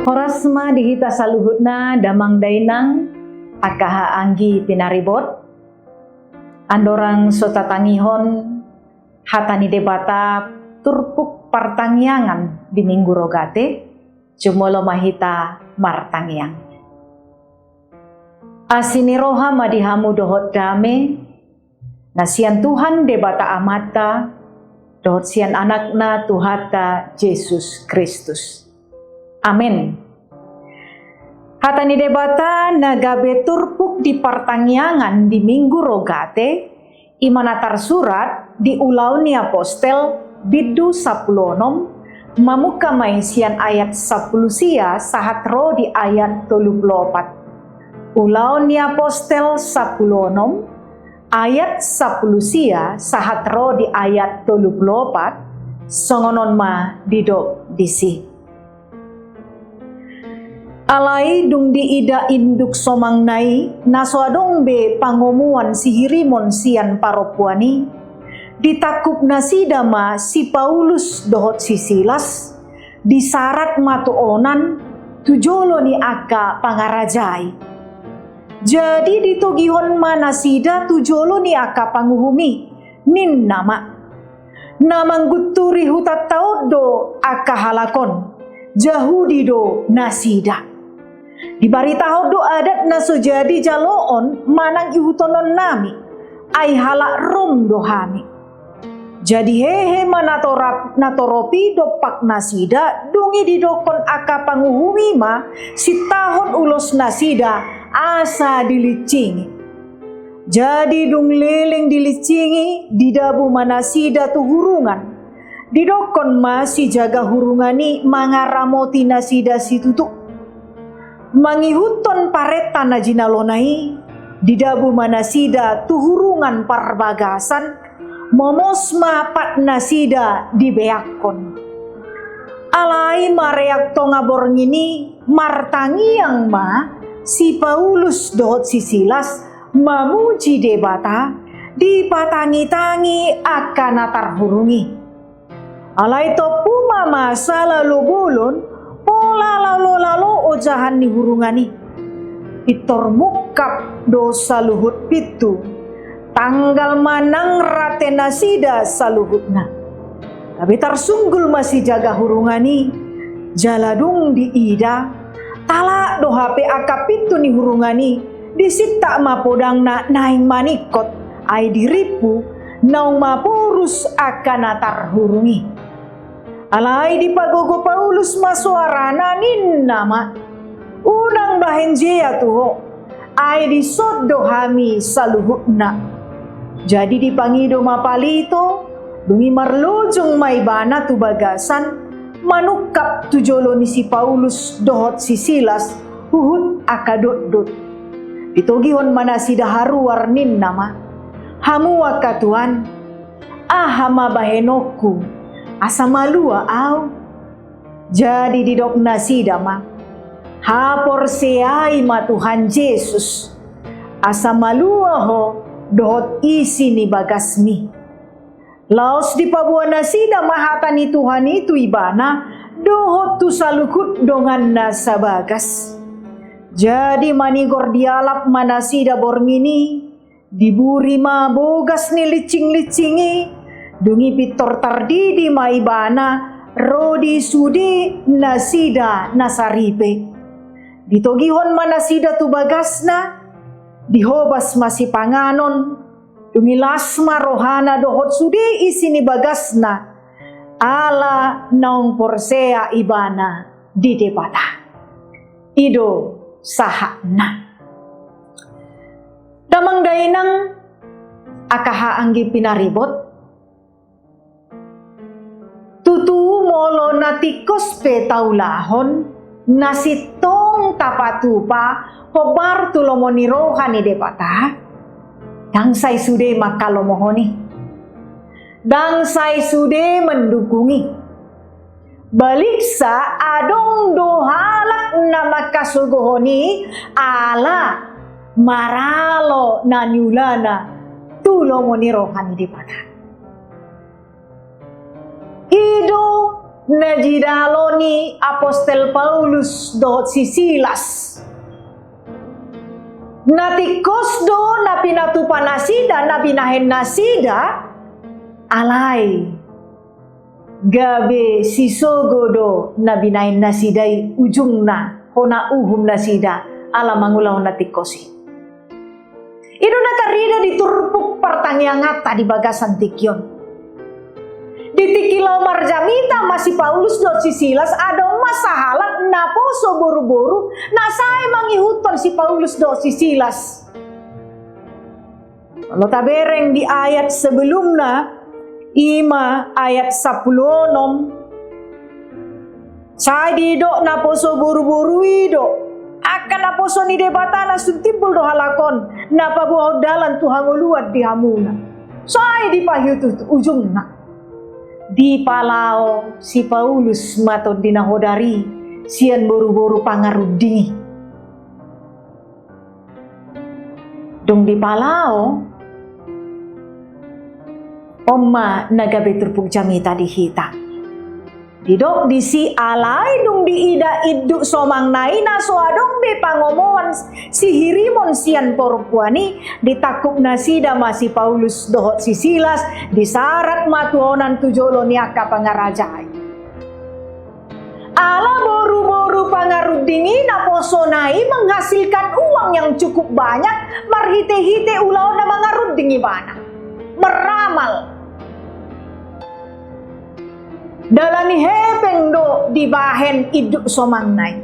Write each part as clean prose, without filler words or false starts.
Horasma dihita saluhutna damang dainang akaha anggi pinaribot andorang sota tangihon hatani debata turpuk partangyangan di minggu rogate cumolo mahita martangyang asini roha madihamu dohot dame nasian Tuhan debata amata dohot sian anakna Tuhata Yesus Kristus. Amin. Hatani debata nagabe turpuk di partangyangan di minggu rogate imanatar surat di ulau ni apostel bidu 10 mamuka maisian ayat 10 sia sahat ro di ayat 34. Ulau ni apostel 10 ayat 10 sia sahat ro di ayat 34 songonon ma didok disi. Alai dung di ida induk somang nai naswadong be pangomuan sihirimon sian paropuani ditakup nasidama si Paulus dohot si Silas disarat matuonan tujolo ni aka pangarajai. Jadi ditogihon manasida tujolo ni aka panguhumi nin namang guturi hutat taudo aka halakon jahudi do nasida. Dibaritaho do adat na sojadi jaloon manang ihutonon nami ay halak rum do hami. Jadi hehe natoropi do pak nasida dungi didokon aka panguhumi ma si tahun ulos nasida asa dilicingi. Jadi dung leleng dilicingi didabu manasida tu hurungan. Didokon ma si jaga hurungani mangaramoti nasida si tutuk. Mangihuton pareta na jinalonai didabu manasida tuhurungan parbagasan momosma pat nasida dibeakon. Alai mareak tonga borngini martangiang ma si Paulus dohot si Silas mamuji debata dipatangi-tangi akan atar hurungi. Alai topu mama salalu bulun pola lalu ojahan ni hurungani itor mukap dosa luhut pitu tanggal manang rate nasida saluhutna tapi tarsunggul masih jaga hurungani jaladung di ida talak do hape akap pitu ni hurungani disita mapodang na naing manikot ay diripu naung mapurus akan atar hurungi. Alai di pagogo Paulus masuarana nin nama unang bahenjea tuho ay di soddo hami saluhutna. Jadi dipangido mapalito dungi marlujung maibana tu bagasan manukap tujolo ni si Paulus dohot si Silas huhut akadot-dot. Ditogihon manasida haruar nin nama hamu akatuan ahama bahenoku asa malua au. Jadi didok nasida ma hapor seai ma Tuhan Yesus asa malua ho dohot isi ni bagasmi. Laos di pabuan nasida mahata ni Tuhan itu ibana dohot tu salukut dongan nasa bagas. Jadi manigor dialap manasida borngini diburi ma bogas ni licing-licingi dungi pitor tardidi maibana rodi sudi nasida nasaripe. Ditogihon manasida tu bagasna dihobas masih panganon dungi lasma rohana dohot sudi isini bagasna ala naung porsea ibana di debata ido sahana. Damang dainang akaha anggi pinaribot tutu molo natikos pe taulahon nasitong tapatupa hobar tulomoni rohani debata dangsai sude makalomohoni dangsai sude mendukungi baliksa adong dohalak nama kasugohoni ala maralo nanyulana tulomoni rohani debata ido najidaloni Apostel Paulus do si Silas. Natikos do na pinatupa nasida na binahen nasida alay gabe si sogodo na binahen nasidai ujung na hona uhum nasida ala mangulaw natikosi. Ito natarida diturpuk pertangiangata di bagasan tikyon. Di tikilaw marjamita masih Paulus do si Silas ada masahalat na poso buru-buru na say mangihuton si Paulus do si Silas. Kalau tabereng di ayat sebelumnya 5 ayat 10 say dido na poso buru-buru ido akan na poso ni debatana suntimbul do halakon na pabuhaw dalan Tuhan uluad di hamuna. Say di pahyutu ujung na. Di palao si Paulus matod dinahodari sian boru-boru pangarudi. Dong di palao Oma nagabe turpuk jamita di hita. Didok di si alay dong di ida iduk somang naina so adong be pangomoan si hirimon sian porpuani ditakuk nasida masih Paulus dohot si Silas disarat matuonan tujolo niaka pangarajai. Ala boru-boru pangarudingi na posonai menghasilkan uang yang cukup banyak marhite-hite ulau na mangarudingi bana. Meramal dalani hepeng do dibahen iduk somangnai.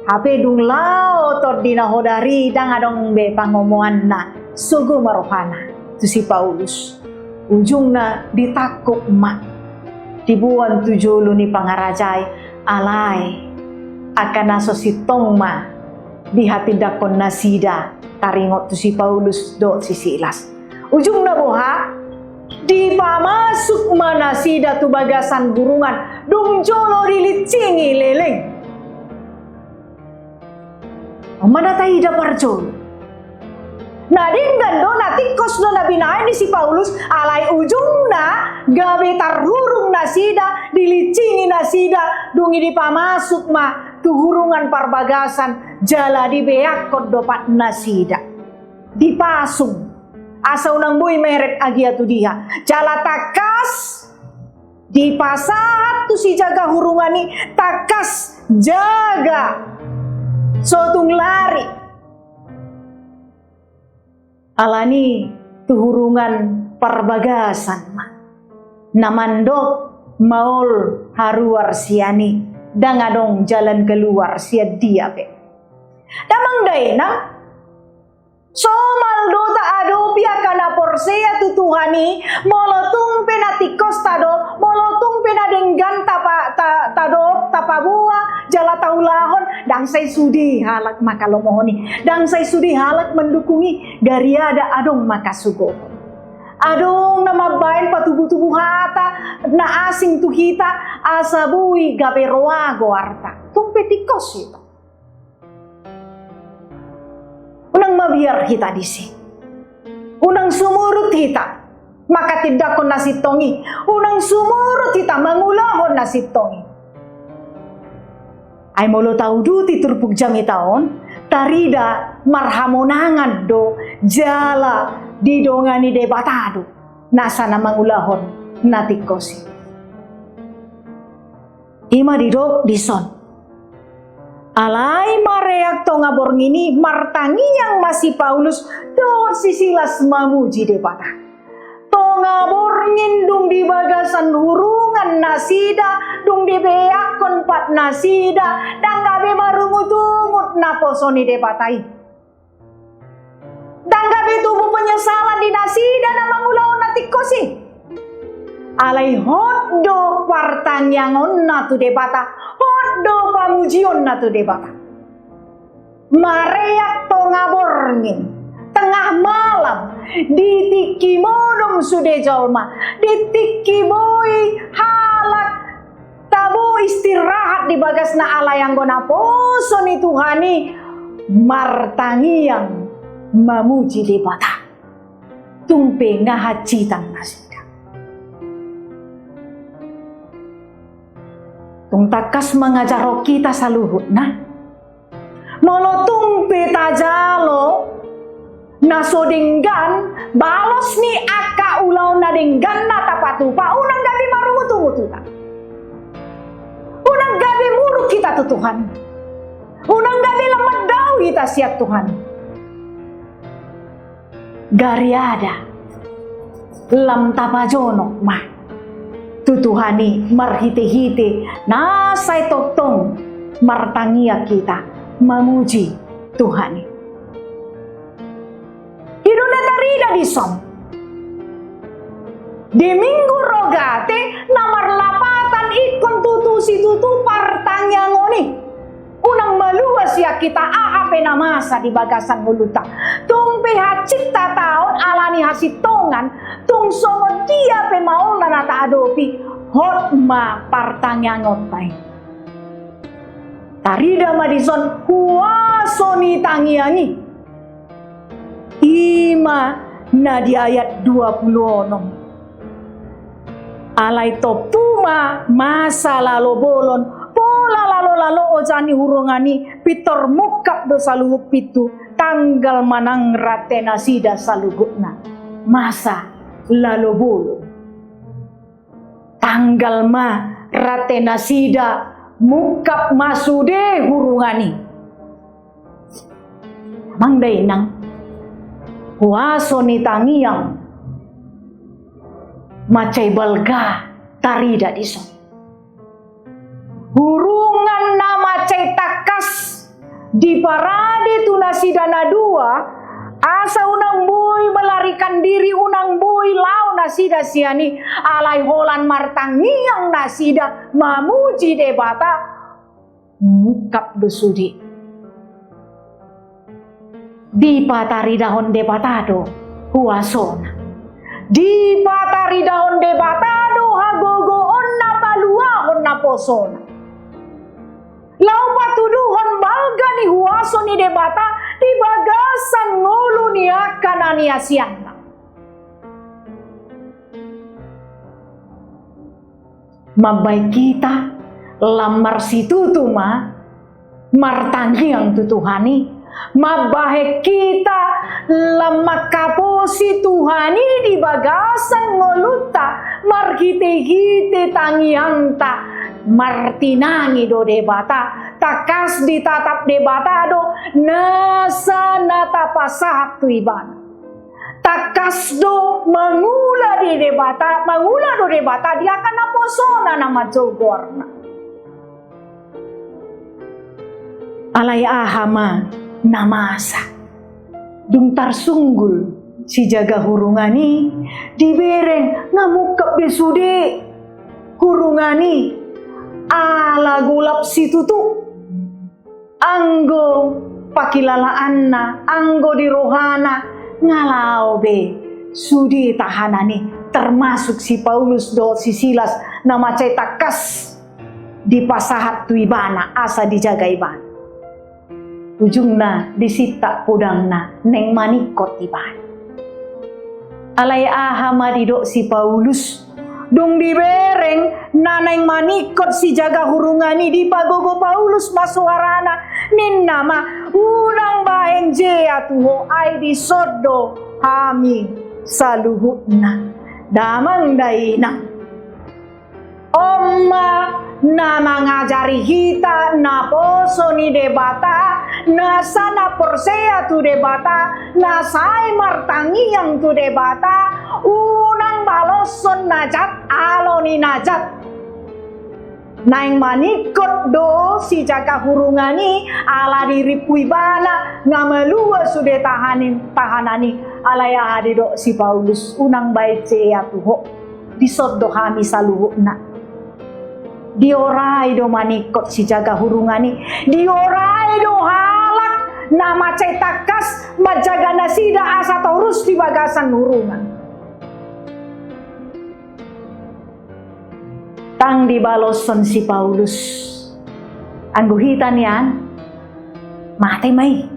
Hape dung lao tor dinahodari dang adong be pangomoan na sugu marohana tu si Paulus. Ujungna ditakuk mak dibuan tujulu ni pangarajai alai akan naso si tongma dihapindakon nasida taringot tu si Paulus do si Silas. Ujungna boha di pamasuk mana sida tu bagasan burungan dung jolo rilicingi leleng. Mana taida parjol. Nadin gando natikos do nabinain di si Paulus alai ujungna gabe tarhurung nasida dilicingi nasida dungi di pamasuk ma tu hurungan parbagasan jala di beakot dopat nasida dipasung. Asa unang boy meret agia tu dia jala takas di pasat tu si jaga hurungani takas jaga sotung lari alani tu hurungan parbagasan namandok maul haruar siani dangadong jalan keluar sia dia pe damang daena somal do ta ado pia kana porsea tu Tuhani molotung penatikos tado molotung penadenggan tado tapabua jala taulahon dang say sudi halak makalomohoni dang say sudi halak mendukungi gariada adong makasugo adong namabain patubu-tubu hata na asing tu kita asabui gaberoago arta tung petikos itu unang mabiar kita disi unang sumurut kita maka tidak kon nasib tongi unang sumurut kita mangulahon nasib tongi ay molo tau duti turpuk jami taon tarida marhamonangan do jala didongani debatado nasa na mangulahon natikosi ima didok dison alai mareak tonga borngini martangi yang masih Paulus do si Silas mamuji debata tonga borngin dung di bagasan hurungan nasida dung di beakon pat nasida dan gabe marungut-ungut naposoni debatai dan gabe tubuh penyesalan di nasida na mangulaw natikosi alai hoddo partanyangon natu debata hoddo pamujion natu debata mareak tonga borngin tengah malam ditiki modom sude jolma ditiki boy halak tabu istirahat di bagasna ala yang gona posoni Tuhani martangi yang mamuji debata tumpe ngahacitan nasida tung takas mengajaro kita saluhut na. Molotung peta jalo naso denggan balos ni aka ulau na denggan na tapatupa unang gabi marumutu-mutu ta. Unang gabi muruk kita tu Tuhan. Unang gabi lamad daw kita siap Tuhan. Gariada lam tapajono ma tutuhani marhite-hite nasay toktong martangia kita memuji Tuhan. Hidupnya tarida di som. Di minggu rogate namar lapatan ikon tutu si tutu partang ngoni. Unang maluas ya kita ahape namasa di bagasan muluta. Tung piha cipta taon alani hasitongan. Tung songo dia pe maula nata adopi. Hotma partang ngotay. Tarida madison huasoni tangiangi. Ima na di ayat 26. Alay topuma masa lalo bolon pola lalo ojani hurungani pitor mukap do saluhuk pitu tanggal manang ratena sida salugukna masa lalo bolon tanggal ma ratena sida mukap masude hurungani mangday nang huaso ni tangiang macay balga tarida diso. Hurungan na macay takas di parade tunasidana dua asa unang boy melarikan diri unang boy lau nasida siani alay holan martangiang nasida mamuji debata mukap besudi di pataridahon debatado huasona di pataridahon debatado hagogoon na paluahon na posona lau patuduhon balga ni huaso ni debata di bagasan ngulu ni akana ni asyanda mabay kita lamar si tutuma martangiang tutuhani mabahe kita lamakaposi Tuhani di bagasan ngoluta marhite-hite tangianta martinangi do debata takas ditatap debata do nasa natapasah tu ibana takas do mangula di debata mangula do debata dia akan naposona nama jogorna alay ahama namasa dung sunggul si jaga hurungani dibereng ngamukap besude hurungani ala gulap si tutu anggo pakilalaan anggo di rohana ngalau be sudi tahanani termasuk si Paulus do si Silas nama cetakas di pasahat tu ibana asa dijaga ibana ujungna disita pudangna neng manikot iban. Alay ahama didok si Paulus dong dibereng na neng manikot si jaga hurungani di pagogo Paulus masuarana nin nama unang baeng jea tuho ay di sodo hami saluhutna damang daina Oma na mangajari kita na poso ni debata na sana porsea tu debata na say martangiang tu debata unang baloson najat alo ni najat naing manikot do si jaga hurungani ala diripui bana ngamalua sude tahanani alaya hadido si Paulus unang baik ya tuho disoddo kami saluhukna diorai do manikot si jaga hurungani diorai do halak nama cetakas majaga nasida asa torus di bagasan hurungan tang di baloson si Paulus angguhitan yan mati may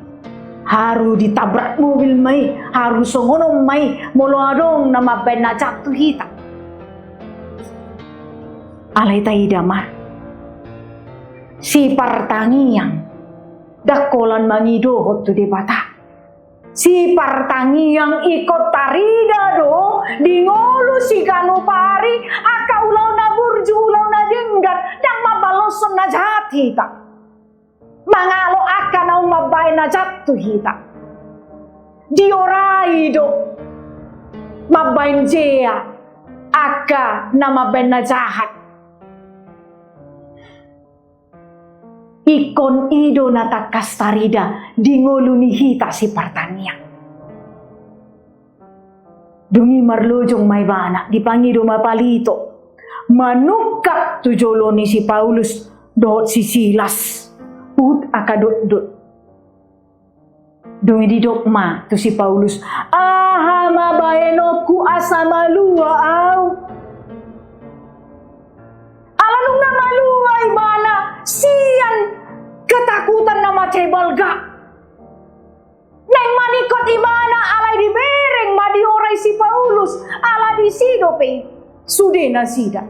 haru ditabrak mobil may haru songonom may muluadong na mabay na jatuh hita alay tayo damar si partangiang dakolan mangidohot tu di bata. Si partangiang ikut tarida do dingolu si kanupari aka ulau na burju ulau na denggan dan mabaloson na jahat hita. Mangalo aka na umabay na jatuh hita. Diorai do mabain jea aka na mabay na jahat. Ikon ido na takas tarida dingolu ni hita si partangiang. Dungi marlojong may bana dipangido mapalito manukak tujolo ni si Paulus dohot si Silas put akadot-dot. Dungi didokma tu si Paulus aha mabaeno ku asa malua au. Alanung na malua ibana sian ketakutan na macebalga. Neng manikot ibana alay di bereng madioray si Paulus ala di sido pe sude na sida.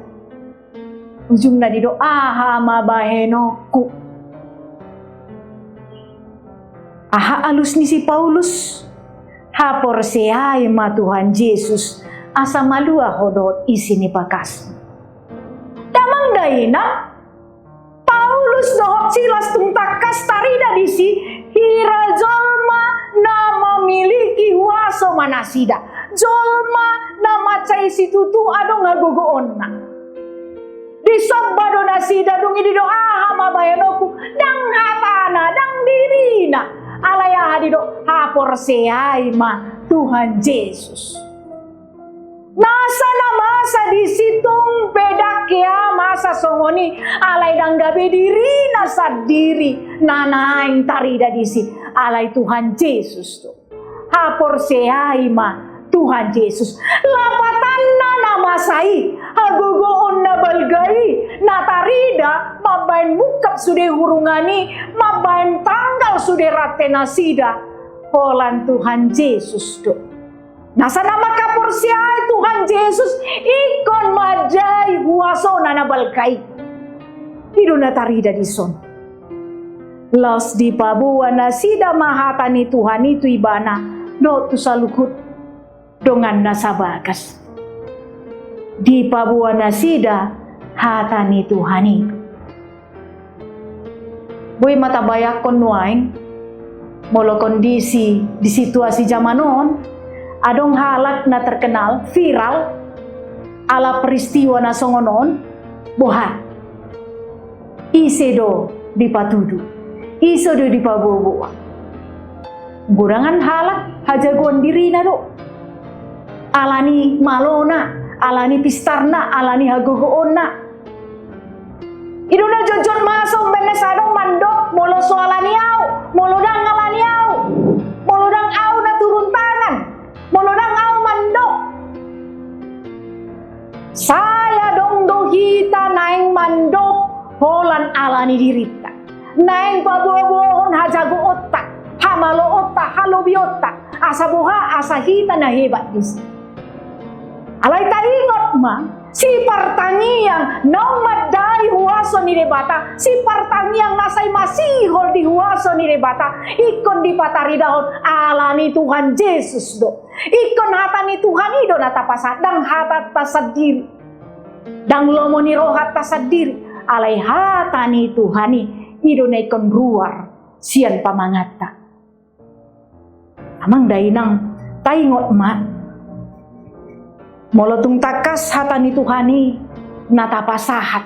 Ujung na dido aha mabaheno ku. Aha alus ni si Paulus hapor seay ma Tuhan Yesus asa malua hodot isi ni pakas. Damang daina Paulus dohot Silas tungtakas tarida disi hira jolma na memiliki huaso manasida. Jolma na macai situtu adong ngagogoon na. Di sobbado nasida dung idi doa mabayanoku dang hatana dang dirina. Alaya hadido hapor seay ma Tuhan Yesus. Nasa na masa di situng pedak ya masa songoni alay dang gabi diri nasa diri nanaing tarida disi alay Tuhan Yesus tu hapor seay ma Tuhan Yesus lapatan na namasai hagogoon na balgai na tarida mabain bukap sude hurungani mabain tanggal sude rate nasida holan Tuhan Yesus tu. Nasa nama kapursia Tuhan Yesus ikon madai huasona na balkai. Hidu na tarida di son. Los di pabuwa na sida mahata ni Tuhan itu ibana do tu salukut dongan nasa bagas. Di pabuwa na sida hata ni Tuhan itu. Boy matabayak kon nuaing molo kondisi di situasi zaman on. Adong halak na terkenal, viral, ala peristiwa na songonon, boha. Isedo di patudu, isedo di paboboa. Gurangan halak, hajagon diri na do. Alani malona, alani pistarna, alani hagogoon na. Ido na jojon masong benesadong mandok, molo soalani au, molo dang alani au, molo dang au na turun tangan. Molodang au mandok. Saya dong dohita naing mandok holan alani dirita. Naing pabuah-buahon hajago otak, hamalo otak, halobi otak. Asa buha, asa hita na hebat dis. Alay taingot ma, si partangiang nang madai huaso ni debata, si partangiang nasay masihol di huaso ni debata, ikon di pataridahon alani Tuhan Yesus do. Ikon hata ni Tuhan ido natapasat dang hata tasadiri. Dang lomo ni rohat tasadiri. Alay hata ni Tuhan ido na ikon ruar sian pamangata. Amang dainang taingot ma. Molotung takas hata ni Tuhani natapasahat.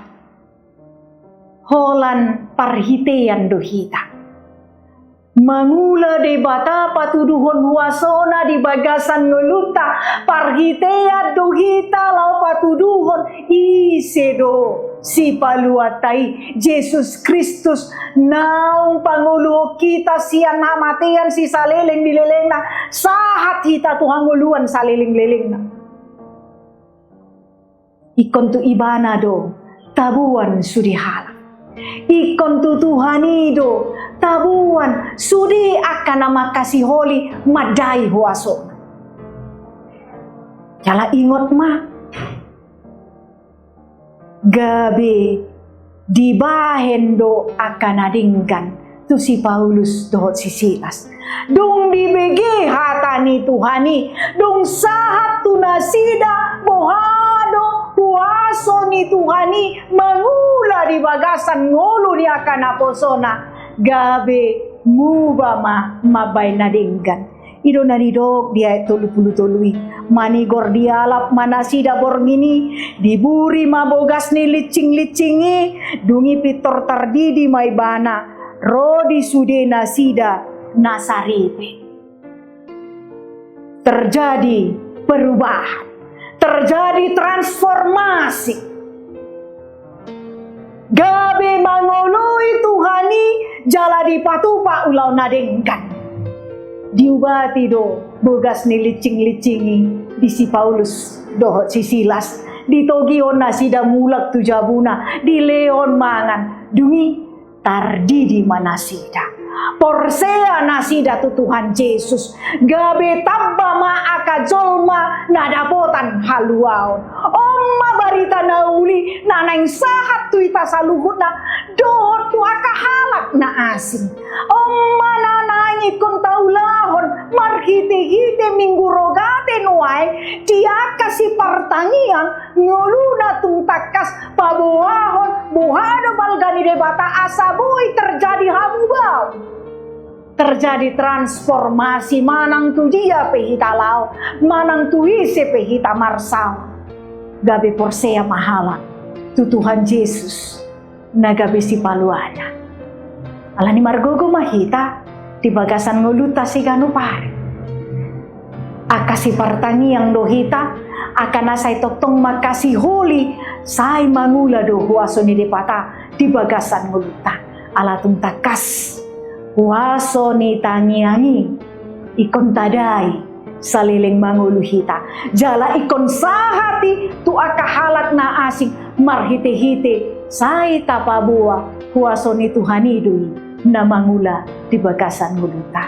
Holan parhitean dohita. Mangula de bata patuduhon huasona di bagasan nguluta. Parhitea dohita lau patuduhon isedo. Si paluatai Yesus Kristus naung panguluh kita sian namatian si saleleng dileleng na. Sahat hita Tuhan nguluan saleleng-leleng na. Ikon tu ibana do tabuan sudi halak. Ikon tu Tuhanido tabuan sudi akan nama kasih holi madai huaso. Jala ingot ma gabe dibahen do akan adingkan tu si Paulus dohot si Silas. Dung dibegi hatani Tuhani, dung sahat tu nasida mohado puaso ni Tuhani mangula di bagasan ngulu ni akan aposona gabe mubama mabay nadinggan. Ido naridok dia tulu tului mani gordialap manasida borgini diburi mabogas ni licing-licingi dungi pitor tardidi maibana rodi sude nasida nasaripe. Terjadi perubahan, terjadi transformasi. Gabe mangului Tuhani jala di patupa ulau nadengkan. Diubati do bogas ni licing-licingi di si Paulus dohot si Silas ditogion nasida mulak tu jabuna di leon mangan dungi tardidi manasida porsea nasida tu Tuhan Yesus gabe tabba ma akajolma nadapotan haluaon omma barita nauli nanang sahat tu ita saluhut na dohot tu akahalak na asing omma nanangi kon taulahon marhite-hite minggu rogate nuai dia kasih pertanian nguluna tungtakas pabuahon buhado balgani debata asabui terjadi hamubau. Terjadi transformasi manang tu dia pehita lao, manang tu ise pehita marsal. Gabe porsea mahala tu Tuhan Yesus nagabe si paluana. Alani margogo mahita di bagasan nguluta si ganupari. Akasi partangi yang dohita akan asai toktong makasi holi sai mangula do huaso ni depata di bagasan nguluta. Alatung takas huaso ni tangiangi ikon tadai saliling manguluhita jala ikon sahati tu akahalat na asing marhite-hite sai tapabua huaso ni Tuhanidui na mangula di bagasan nguluta.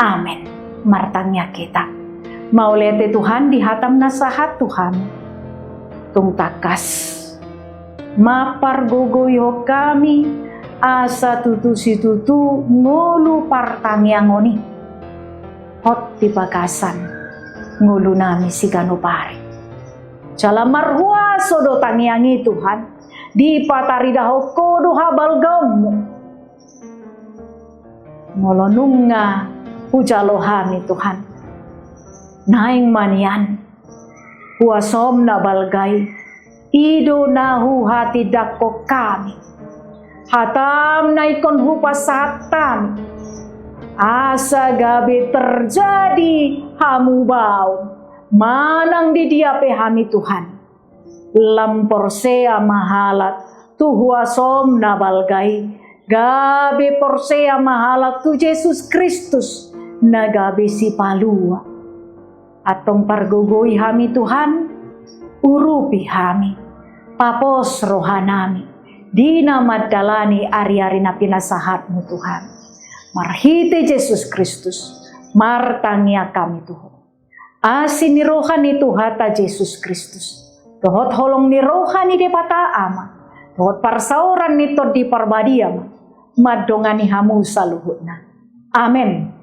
Amen. Martangnya kita maulete Tuhan dihatam nasahat Tuhan tung takas mapar gogoyo kami asa tutu si tutu ngulu partang yang ngoni hot di bagasan ngulu nami si ganupari calamar huaso do tangiangi Tuhan di patari daho kodo habal gamu ngolonunga hujalohami Tuhan naing manian huasom na balgay ido nahu hati dako kami hatam na ikon hupasatan asa gabe terjadi hamubau manang di dia pehami Tuhan lamporsea mahalat tu huasom na balgay gabe porsea mahalat tu Yesus Kristus na gabe si palua atong pargogoy hami Tuhan urupi hami papos rohanami di nama dalani ari-ari na pinasahatmu Tuhan marhite Yesus Kristus martangya kami Tuhan asin ni rohani Tuhata Yesus Kristus dohot holong ni rohani depata ama dohot parsauran nito di parbadiam madongani hamu saluhutna amen.